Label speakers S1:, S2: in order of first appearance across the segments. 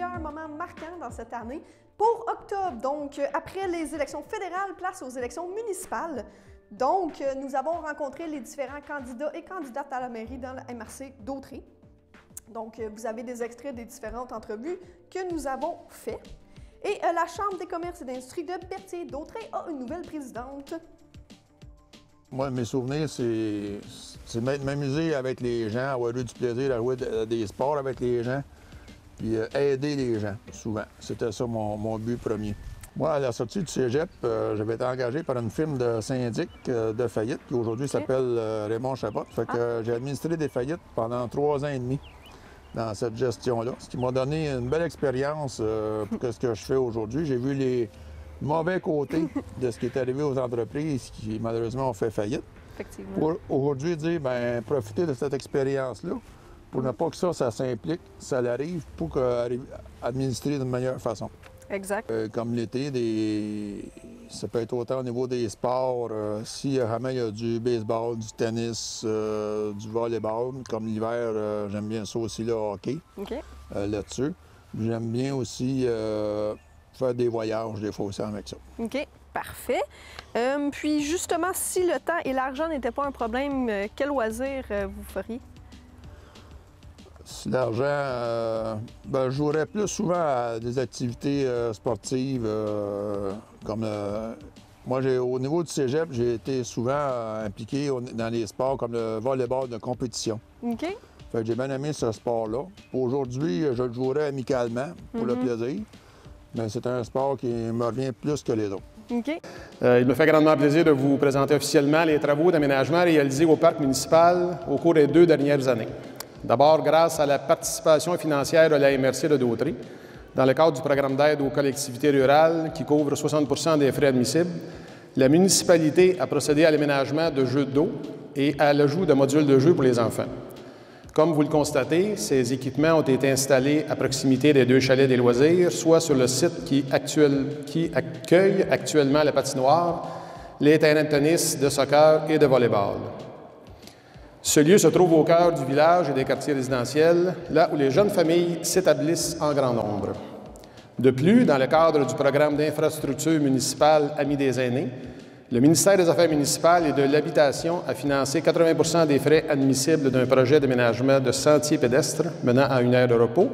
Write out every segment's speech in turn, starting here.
S1: plusieurs moments marquants dans cette année. Pour octobre, donc, après les élections fédérales, place aux élections municipales. Donc, nous avons rencontré les différents candidats et candidates à la mairie dans la MRC d'Autrey. Donc, vous avez des extraits des différentes entrevues que nous avons faites. Et la Chambre des commerces et d'industrie de Berthier d'Autrey a une nouvelle présidente.
S2: Moi, mes souvenirs, c'est m'amuser avec les gens, avoir eu du plaisir à jouer des sports avec les gens, puis aider les gens, souvent. C'était ça mon but premier. Moi, à la sortie du cégep, j'avais été engagé par une firme de syndic de faillite, qui aujourd'hui s'appelle Raymond Chabot. Fait que j'ai administré des faillites pendant 3 ans et demi dans cette gestion-là, ce qui m'a donné une belle expérience pour ce que je fais aujourd'hui. J'ai vu les mauvais côtés de ce qui est arrivé aux entreprises qui, malheureusement, ont fait faillite.
S1: Effectivement.
S2: Pour aujourd'hui dire, bien, profiter de cette expérience-là pour ne pas que ça s'implique, ça l'arrive, pour administrer d'une meilleure façon.
S1: Exact.
S2: Comme l'été, ça peut être autant au niveau des sports. Si jamais il y a du baseball, du tennis, du volleyball, comme l'hiver, j'aime bien ça aussi, le hockey, là-dessus. J'aime bien aussi faire des voyages, des fois aussi avec ça.
S1: OK, parfait. Puis justement, si le temps et l'argent n'étaient pas un problème, quel loisir vous feriez?
S2: Si l'argent, je jouerais plus souvent à des activités sportives, comme moi, au niveau du cégep, j'ai été souvent impliqué dans les sports comme le volleyball de compétition.
S1: OK.
S2: Fait que j'ai bien aimé ce sport-là. Aujourd'hui, je le jouerais amicalement pour le plaisir, mais c'est un sport qui me revient plus que les autres.
S1: OK.
S3: Il me fait grandement plaisir de vous présenter officiellement les travaux d'aménagement réalisés au parc municipal au cours des 2 dernières années. D'abord, grâce à la participation financière de la MRC de Dautrey, dans le cadre du programme d'aide aux collectivités rurales qui couvre 60 des frais admissibles, la municipalité a procédé à l'aménagement de jeux d'eau et à l'ajout de modules de jeux pour les enfants. Comme vous le constatez, ces équipements ont été installés à proximité des 2 chalets des loisirs, soit sur le site qui accueille actuellement la patinoire, les terrains de tennis, de soccer et de volleyball. Ce lieu se trouve au cœur du village et des quartiers résidentiels, là où les jeunes familles s'établissent en grand nombre. De plus, dans le cadre du programme d'infrastructure municipale Amis des aînés, le ministère des Affaires municipales et de l'Habitation a financé 80 des frais admissibles d'un projet d'aménagement de sentiers pédestres menant à une aire de repos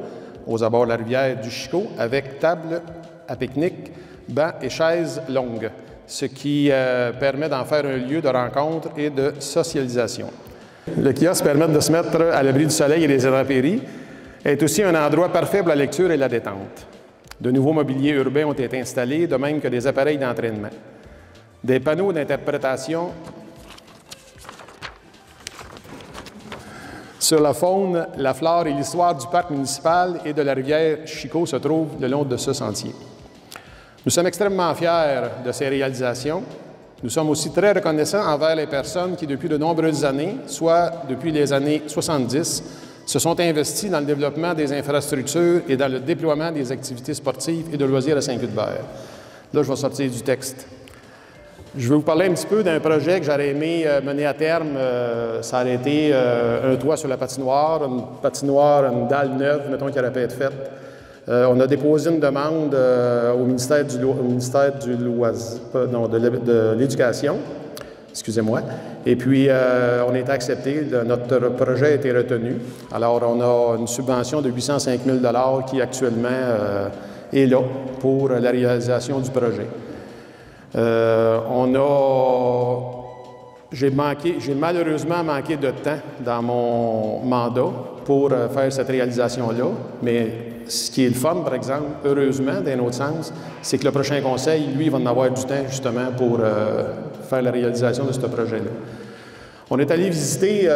S3: aux abords de la rivière du Chicot avec table à pique-nique, bancs et chaises longues, ce qui permet d'en faire un lieu de rencontre et de socialisation. Le kiosque permet de se mettre à l'abri du soleil et des intempéries, est aussi un endroit parfait pour la lecture et la détente. De nouveaux mobiliers urbains ont été installés, de même que des appareils d'entraînement. Des panneaux d'interprétation sur la faune, la flore et l'histoire du parc municipal et de la rivière Chicot se trouvent le long de ce sentier. Nous sommes extrêmement fiers de ces réalisations. Nous sommes aussi très reconnaissants envers les personnes qui, depuis de nombreuses années, soit depuis les années 70, se sont investies dans le développement des infrastructures et dans le déploiement des activités sportives et de loisirs à Saint-Cuthbert. Là, je vais sortir du texte. Je vais vous parler un petit peu d'un projet que j'aurais aimé mener à terme. Ça aurait été un toit sur la patinoire, une dalle neuve, mettons, qui aurait pu être faite. On a déposé une demande au ministère de l'Éducation, excusez-moi, et puis on a été accepté, notre projet a été retenu. Alors, on a une subvention de 805 000 $ qui actuellement est là pour la réalisation du projet. J'ai malheureusement manqué de temps dans mon mandat pour faire cette réalisation-là, mais ce qui est le fun, par exemple, heureusement, d'un autre sens, c'est que le prochain conseil, lui, va en avoir du temps justement pour faire la réalisation de ce projet-là. On est allé visiter,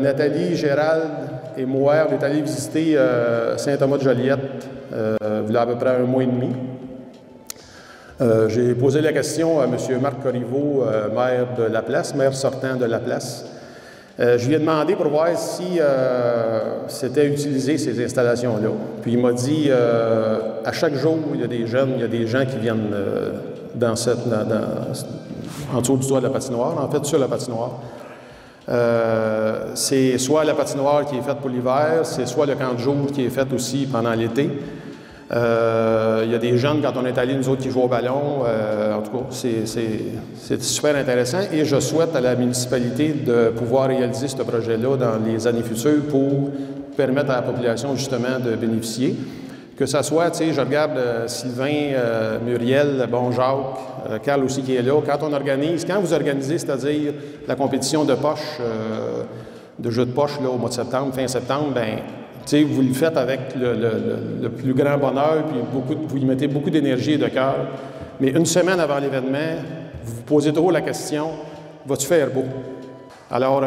S3: Nathalie, Gérald et moi, on est allé visiter Saint-Thomas-de-Joliette il y a à peu près 1 mois et demi. J'ai posé la question à M. Marc Corriveau, maire de Laplace, maire sortant de Laplace. Je lui ai demandé pour voir si c'était utilisé, ces installations-là. Puis il m'a dit, à chaque jour, il y a des jeunes, il y a des gens qui viennent en dessous du toit de la patinoire, en fait, sur la patinoire. C'est soit la patinoire qui est faite pour l'hiver, c'est soit le camp de jour qui est fait aussi pendant l'été. Il y a des jeunes, quand on est allé, nous autres, qui jouent au ballon. En tout cas, c'est super intéressant. Et je souhaite à la municipalité de pouvoir réaliser ce projet-là dans les années futures pour permettre à la population, justement, de bénéficier. Que ça soit, tu sais, je regarde Sylvain, Muriel, bon Jacques, Carl aussi qui est là. Quand vous organisez, c'est-à-dire la compétition de poche, de jeux de poche là, au mois de septembre, fin septembre, bien, tu sais, vous le faites avec le plus grand bonheur, puis vous y mettez beaucoup d'énergie et de cœur. Mais une semaine avant l'événement, vous vous posez trop la question, vas-tu faire beau? Alors,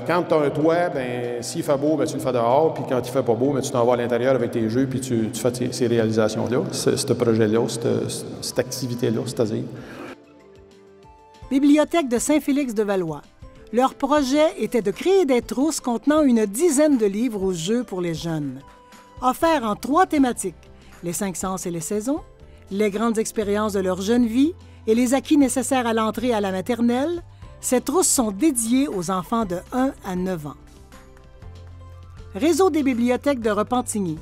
S3: quand tu as un toit, bien, s'il fait beau, bien, tu le fais dehors, puis quand il fait pas beau, bien, tu t'en vas à l'intérieur avec tes jeux, puis tu fais ces réalisations-là, ce projet-là, cette activité-là, c'est-à-dire.
S4: Bibliothèque de Saint-Félix-de-Valois. Leur projet était de créer des trousses contenant une dizaine de livres ou jeux pour les jeunes. Offerts en 3 thématiques, les 5 sens et les saisons, les grandes expériences de leur jeune vie et les acquis nécessaires à l'entrée à la maternelle, ces trousses sont dédiées aux enfants de 1 à 9 ans. Réseau des bibliothèques de Repentigny.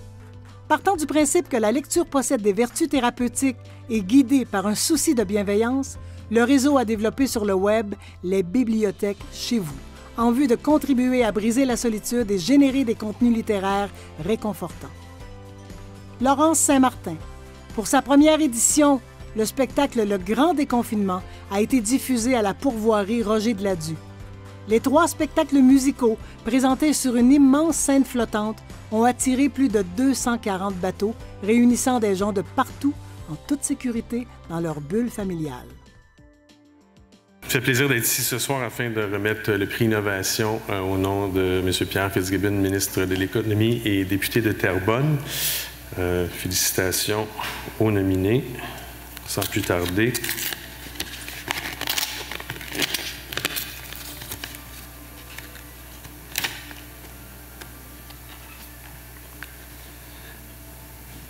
S4: Partant du principe que la lecture possède des vertus thérapeutiques et guidée par un souci de bienveillance, le réseau a développé sur le web les bibliothèques chez vous, en vue de contribuer à briser la solitude et générer des contenus littéraires réconfortants. Laurence Saint-Martin. Pour sa première édition, le spectacle Le Grand Déconfinement a été diffusé à la pourvoirie Roger de Ladue. Les 3 spectacles musicaux, présentés sur une immense scène flottante, ont attiré plus de 240 bateaux, réunissant des gens de partout, en toute sécurité, dans leur bulle familiale.
S5: Ça fait plaisir d'être ici ce soir afin de remettre le prix Innovation au nom de M. Pierre Fitzgibbon, ministre de l'Économie et député de Terrebonne. Félicitations aux nominés. Sans plus tarder.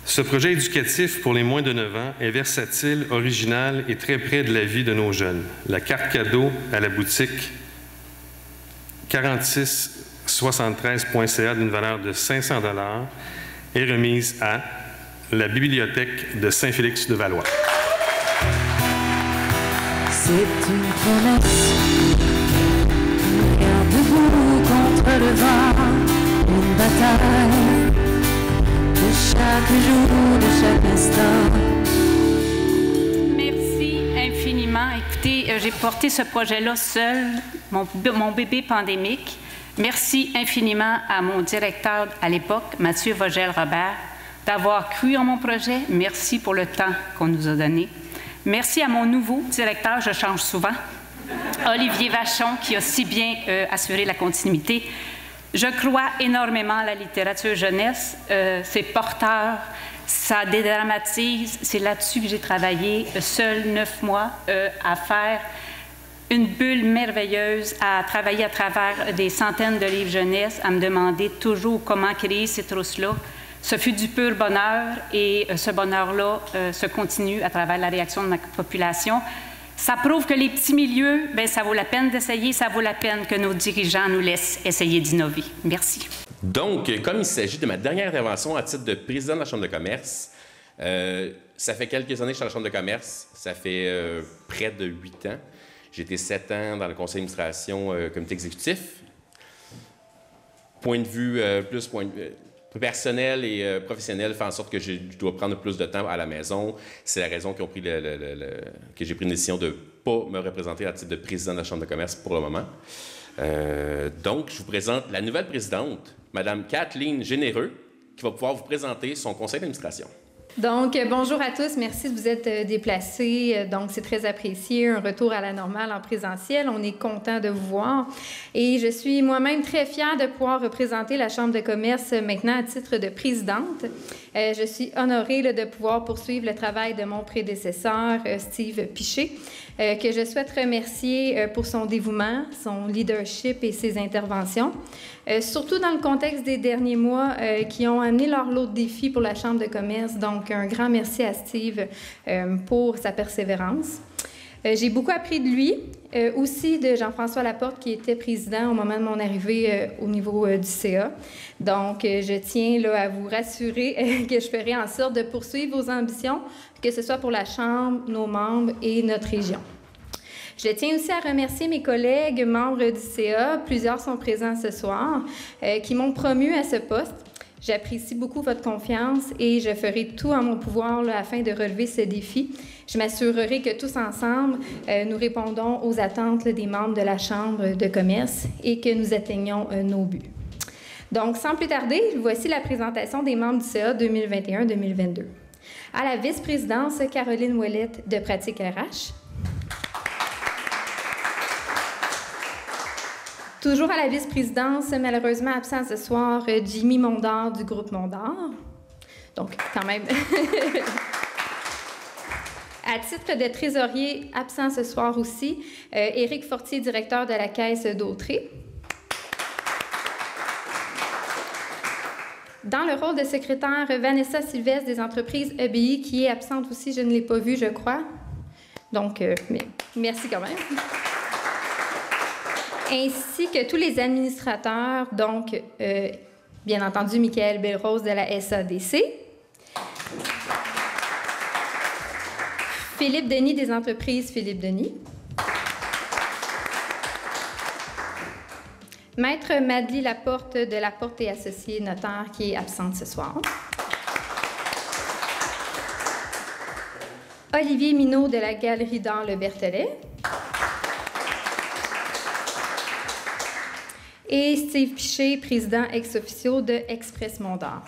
S5: Ce projet éducatif pour les moins de 9 ans est versatile, original et très près de la vie de nos jeunes. La carte cadeau à la boutique 4673.ca d'une valeur de 500 $ est remise à la Bibliothèque de Saint-Félix-de-Valois.
S6: C'est une promesse, garde debout contre le vent, une bataille de chaque jour, de chaque instant.
S7: Merci infiniment. Écoutez, j'ai porté ce projet-là seul, mon bébé pandémique. Merci infiniment à mon directeur à l'époque, Mathieu Vogel-Robert, d'avoir cru en mon projet. Merci pour le temps qu'on nous a donné. Merci à mon nouveau directeur, je change souvent, Olivier Vachon, qui a si bien assuré la continuité. Je crois énormément à la littérature jeunesse. C'est porteur, ça dédramatise. C'est là-dessus que j'ai travaillé, seul 9 mois, à faire une bulle merveilleuse, à travailler à travers des centaines de livres jeunesse, à me demander toujours comment créer ces trousses-là. Ce fut du pur bonheur et ce bonheur-là se continue à travers la réaction de ma population. Ça prouve que les petits milieux, bien, ça vaut la peine d'essayer, ça vaut la peine que nos dirigeants nous laissent essayer d'innover. Merci.
S8: Donc, comme il s'agit de ma dernière intervention à titre de président de la Chambre de commerce, ça fait quelques années que je suis à la Chambre de commerce, ça fait près de 8 ans. J'ai été 7 ans dans le conseil d'administration, comité exécutif. Point de vue personnel et professionnel fait en sorte que je dois prendre plus de temps à la maison. C'est la raison que j'ai pris une décision de ne pas me représenter à titre de président de la Chambre de commerce pour le moment. Donc, je vous présente la nouvelle présidente, Mme Kathleen Généreux, qui va pouvoir vous présenter son conseil d'administration.
S9: Donc, bonjour à tous. Merci de vous être déplacés. Donc, c'est très apprécié. Un retour à la normale en présentiel. On est content de vous voir. Et je suis moi-même très fière de pouvoir représenter la Chambre de commerce maintenant à titre de présidente. Je suis honorée de pouvoir poursuivre le travail de mon prédécesseur, Steve Piché, que je souhaite remercier pour son dévouement, son leadership et ses interventions. Surtout dans le contexte des derniers mois qui ont amené leur lot de défis pour la Chambre de commerce. Donc, un grand merci à Steve pour sa persévérance. J'ai beaucoup appris de lui, aussi de Jean-François Laporte, qui était président au moment de mon arrivée au niveau du CA. Donc, je tiens là, à vous rassurer que je ferai en sorte de poursuivre vos ambitions, que ce soit pour la Chambre, nos membres et notre région. Je tiens aussi à remercier mes collègues membres du CA, plusieurs sont présents ce soir, qui m'ont promu à ce poste. J'apprécie beaucoup votre confiance et je ferai tout en mon pouvoir là, afin de relever ce défi. Je m'assurerai que tous ensemble, nous répondons aux attentes là, des membres de la Chambre de commerce et que nous atteignons nos buts. Donc, sans plus tarder, voici la présentation des membres du CA 2021-2022. À la vice-présidence, Caroline Ouellette de Pratique RH. Toujours à la vice-présidence, malheureusement absent ce soir, Jimmy Mondor du groupe Mondor. Donc, quand même. À titre de trésorier, absent ce soir aussi, Éric Fortier, directeur de la Caisse d'Autrey. Dans le rôle de secrétaire, Vanessa Sylvestre des entreprises EBI, qui est absente aussi, je ne l'ai pas vue, je crois. Donc, merci quand même. Ainsi que tous les administrateurs, donc, bien entendu, Michael Belrose de la SADC, Philippe Denis des entreprises Philippe Denis, Maître Madeleine Laporte de Laporte et Associés notaire, qui est absente ce soir, Olivier Minot de la Galerie d'art Le Berthelet, et Steve Piché, président ex-officio de Express Mondor.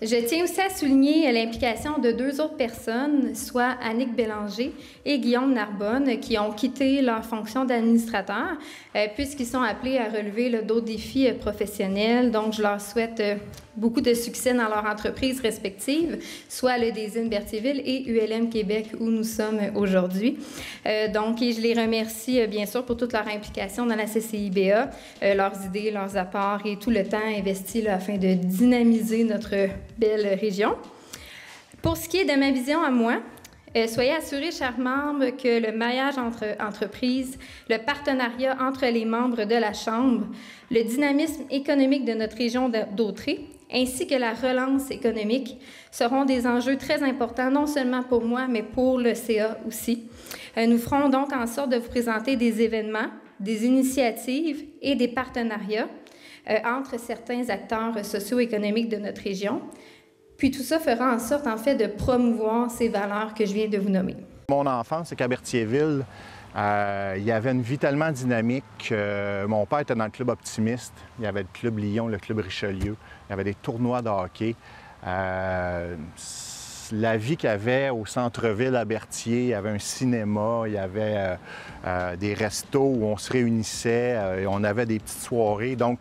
S9: Je tiens aussi à souligner l'implication de deux autres personnes, soit Annick Bélanger et Guillaume Narbonne, qui ont quitté leur fonction d'administrateur, puisqu'ils sont appelés à relever d'autres défis professionnels. Donc, je leur souhaite beaucoup de succès dans leur entreprise respective, soit le Desine Berthierville et ULM Québec, où nous sommes aujourd'hui. Donc, et je les remercie, bien sûr, pour toute leur implication dans la CCIBA, leurs idées, leurs apports et tout le temps investi là, afin de dynamiser notre belle région. Pour ce qui est de ma vision à moi, soyez assurés, chers membres, que le maillage entre entreprises, le partenariat entre les membres de la Chambre, le dynamisme économique de notre région d'Autrey, ainsi que la relance économique seront des enjeux très importants, non seulement pour moi, mais pour le CA aussi. Nous ferons donc en sorte de vous présenter des événements, des initiatives et des partenariats entre certains acteurs socio-économiques de notre région. Puis tout ça fera en sorte, en fait, de promouvoir ces valeurs que je viens de vous nommer.
S10: Mon enfance, c'est qu'à Berthierville, il y avait une vie tellement dynamique. Mon père était dans le club optimiste. Il y avait le club Lyon, le club Richelieu. Il y avait des tournois de hockey. La vie qu'il y avait au centre-ville à Berthier, il y avait un cinéma, il y avait des restos où on se réunissait, et on avait des petites soirées. Donc,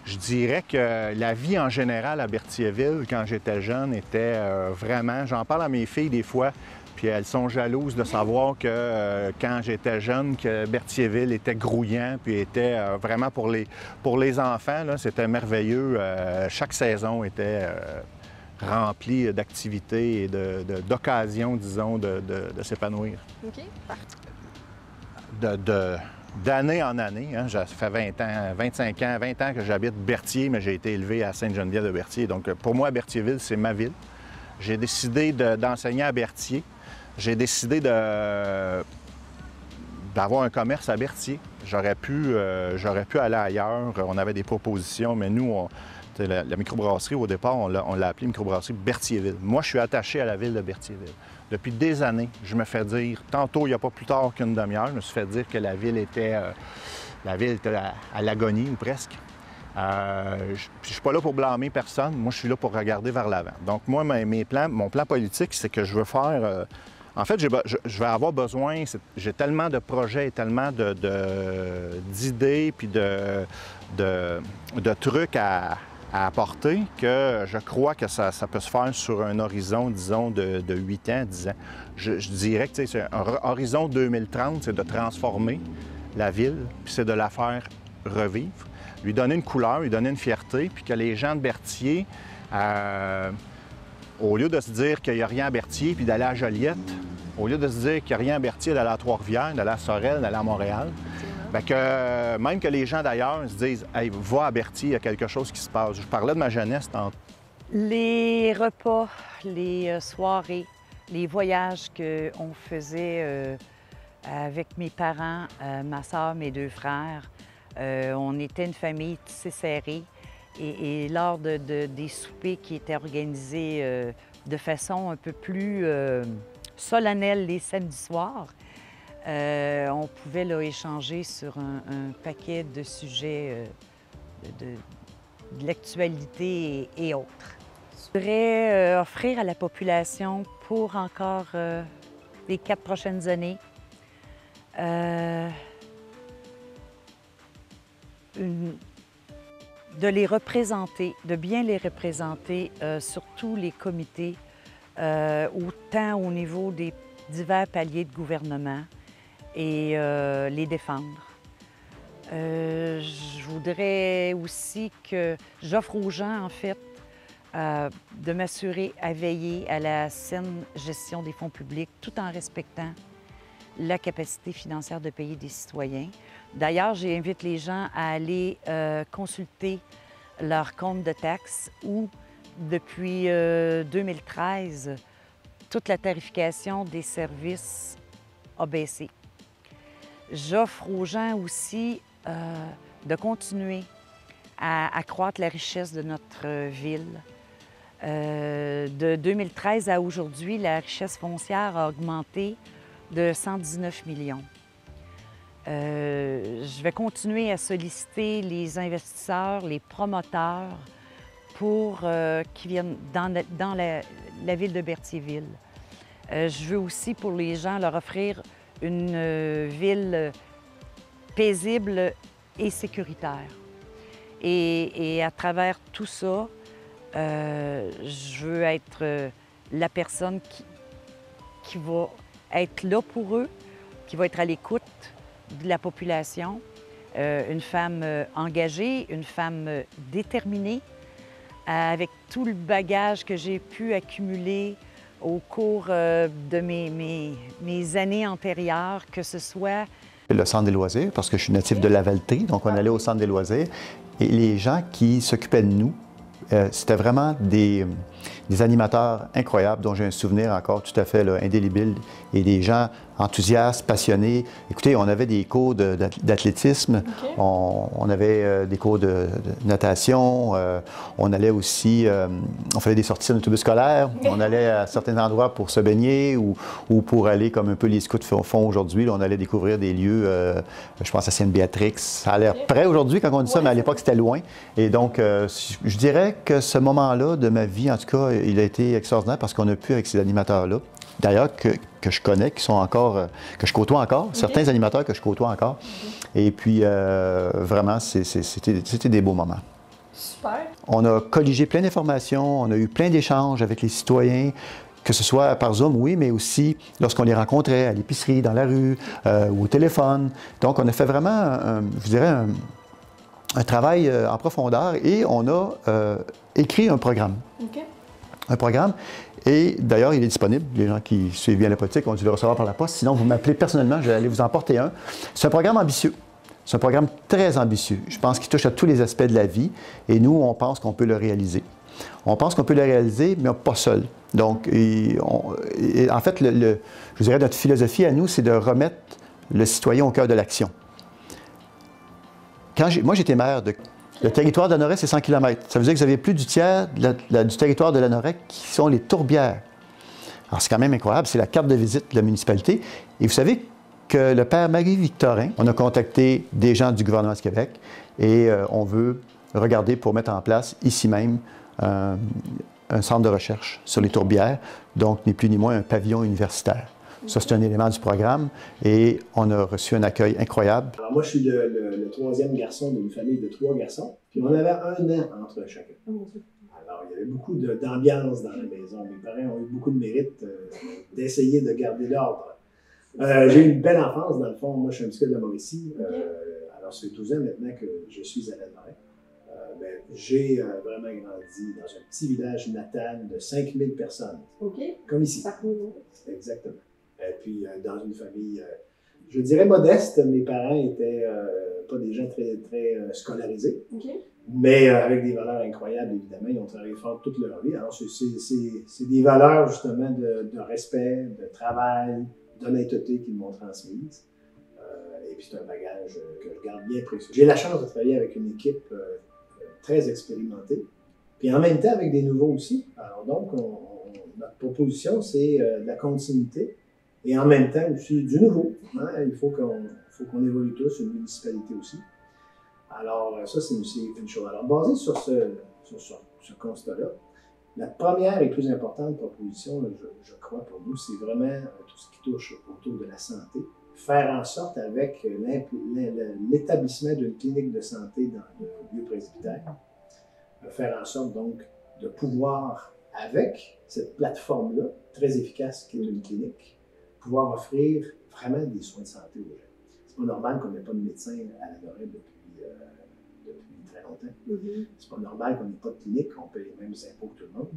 S10: je dirais que la vie en général à Berthierville, quand j'étais jeune, était vraiment... J'en parle à mes filles des fois, puis elles sont jalouses de savoir que quand j'étais jeune, que Berthierville était grouillant, puis était vraiment pour les enfants, c'était merveilleux. Chaque saison était remplie d'activités et d'occasions, disons, de s'épanouir.
S1: OK, parfait.
S10: D'année en année, hein, ça fait 20 ans, 25 ans, 20 ans que j'habite Berthier, mais j'ai été élevé à Sainte-Geneviève-de-Berthier. Donc, pour moi, Berthierville, c'est ma ville. J'ai décidé d'enseigner à Berthier. J'ai décidé d'avoir un commerce à Berthier. J'aurais pu aller ailleurs. On avait des propositions, mais nous, la microbrasserie, au départ, on l'a appelée microbrasserie Berthierville. Moi, je suis attaché à la ville de Berthierville. Depuis des années, je me fais dire, tantôt, il n'y a pas plus tard qu'une demi-heure, je me suis fait dire que la ville était à l'agonie, ou presque. Je ne suis pas là pour blâmer personne. Moi, je suis là pour regarder vers l'avant. Donc, moi, mon plan politique, c'est que je veux faire... En fait, je vais avoir besoin... J'ai tellement de projets et tellement d'idées puis de trucs à apporter que je crois que ça peut se faire sur un horizon, disons, de 8 ans, 10 ans. Je dirais que c'est un horizon 2030, c'est de transformer la ville, puis c'est de la faire revivre, lui donner une couleur, lui donner une fierté, puis que les gens de Berthier Au lieu de se dire qu'il n'y a rien à Berthier puis d'aller à Joliette, au lieu de se dire qu'il n'y a rien à Berthier, d'aller à Trois-Rivières, d'aller à Sorel, d'aller à Montréal, bien que même que les gens d'ailleurs se disent « Hey, va à Berthier, il y a quelque chose qui se passe. » Je parlais de ma jeunesse tantôt.
S11: Les repas, les soirées, les voyages qu'on faisait avec mes parents, ma soeur, mes 2 frères, on était une famille tissée serrée. Et lors des soupers qui étaient organisés de façon un peu plus solennelle les samedis soirs, on pouvait là, échanger sur un paquet de sujets de l'actualité et autres. Je voudrais offrir à la population pour encore les 4 prochaines années de les représenter, de bien les représenter sur tous les comités, autant au niveau des divers paliers de gouvernement et les défendre. Je voudrais aussi que j'offre aux gens, en fait, de m'assurer à veiller à la saine gestion des fonds publics tout en respectant la capacité financière de payer des citoyens. D'ailleurs, j'invite les gens à aller consulter leur compte de taxes où, depuis 2013, toute la tarification des services a baissé. J'offre aux gens aussi de continuer à accroître la richesse de notre ville. De 2013 à aujourd'hui, la richesse foncière a augmenté de 119 millions. Je vais continuer à solliciter les investisseurs, les promoteurs pour qui viennent dans la ville de Berthierville. Je veux aussi pour les gens leur offrir une ville paisible et sécuritaire. Et à travers tout ça, je veux être la personne qui va être là pour eux, qui va être à l'écoute de la population, une femme engagée, une femme déterminée, avec tout le bagage que j'ai pu accumuler au cours de mes années antérieures, que ce soit...
S12: Le centre des loisirs, parce que je suis natif de Lavaltrie, donc on allait au centre des loisirs. Et les gens qui s'occupaient de nous, c'était vraiment des animateurs incroyables dont j'ai un souvenir encore tout à fait là, indélébile, et des gens enthousiastes, passionnés. Écoutez, on avait des cours d'athlétisme, okay. On avait des cours de natation, on allait aussi, on faisait des sorties en autobus scolaire, on allait à certains endroits pour se baigner ou pour aller, comme un peu les scouts font aujourd'hui, on allait découvrir des lieux, je pense à Sainte-Béatrix. Ça a l'air près aujourd'hui quand on dit ça, mais à l'époque c'était loin. Et donc, je dirais que ce moment-là de ma vie, en tout cas, il a été extraordinaire parce qu'on a pu, avec ces animateurs-là, d'ailleurs, que je connais, qui sont encore, que je côtoie encore, certains animateurs que je côtoie encore. Et puis, vraiment, c'était des beaux moments.
S1: Super. On
S12: a colligé plein d'informations, on a eu plein d'échanges avec les citoyens, que ce soit par Zoom, oui, mais aussi lorsqu'on les rencontrait à l'épicerie, dans la rue, ou au téléphone. Donc, on a fait vraiment, je dirais, un travail en profondeur et on a écrit un programme.
S1: Okay.
S12: Un programme. Et d'ailleurs, il est disponible. Les gens qui suivent bien la politique ont dû le recevoir par la poste. Sinon, vous m'appelez personnellement, je vais aller vous en porter un. C'est un programme ambitieux. C'est un programme très ambitieux. Je pense qu'il touche à tous les aspects de la vie. Et nous, on pense qu'on peut le réaliser. On pense qu'on peut le réaliser, mais pas seul. Donc, en fait, je dirais notre philosophie à nous, c'est de remettre le citoyen au cœur de l'action. Moi, j'étais maire de... Le territoire de Lanoret, c'est 100 km. Ça veut dire que vous avez plus du tiers du territoire de Lanoret qui sont les tourbières. Alors, c'est quand même incroyable. C'est la carte de visite de la municipalité. Et vous savez que le père Marie-Victorin, on a contacté des gens du gouvernement du Québec et on veut regarder pour mettre en place, ici même, un centre de recherche sur les tourbières. Donc, ni plus ni moins un pavillon universitaire. Ça, c'est un élément du programme et on a reçu un accueil incroyable.
S13: Alors moi, je suis le troisième garçon d'une famille de 3 garçons. Puis on avait 1 an entre chacun. Alors, il y avait beaucoup d'ambiance dans la maison. Mes parents ont eu beaucoup de mérite d'essayer de garder l'ordre. J'ai eu une belle enfance, dans le fond. Moi, je suis un petit peu de la Mauricie. Alors, ça fait 12 ans maintenant que je suis à Lanoret. j'ai vraiment grandi dans un petit village natal de 5000 personnes.
S1: OK.
S13: Comme ici.
S1: Parcours.
S13: Exactement. Et puis, dans une famille, je dirais modeste. Mes parents étaient pas des gens très, très scolarisés.
S1: OK.
S13: Mais avec des valeurs incroyables, évidemment. Ils ont travaillé fort toute leur vie. Alors, c'est des valeurs, justement, de respect, de travail, d'honnêteté qu'ils m'ont transmises. Et puis, c'est un bagage que je garde bien précieux. J'ai la chance de travailler avec une équipe très expérimentée. Puis, en même temps, avec des nouveaux aussi. Alors, donc, notre proposition, c'est de la continuité et en même temps aussi du nouveau. Hein? Il faut qu'on évolue tous, une municipalité aussi. Alors, ça, c'est une chose. Alors, basé sur ce constat-là, la première et plus importante proposition, je crois, pour nous, c'est vraiment tout ce qui touche autour de la santé. Faire en sorte, avec l'établissement d'une clinique de santé dans le lieu presbytère, faire en sorte, donc, de pouvoir, avec cette plateforme-là, très efficace qu'est une clinique, pouvoir offrir vraiment des soins de santé aux gens. C'est pas normal qu'on n'ait pas de médecin à la Lorraine depuis très longtemps. C'est pas normal qu'on n'ait pas de clinique, qu'on paye les mêmes impôts que tout le monde.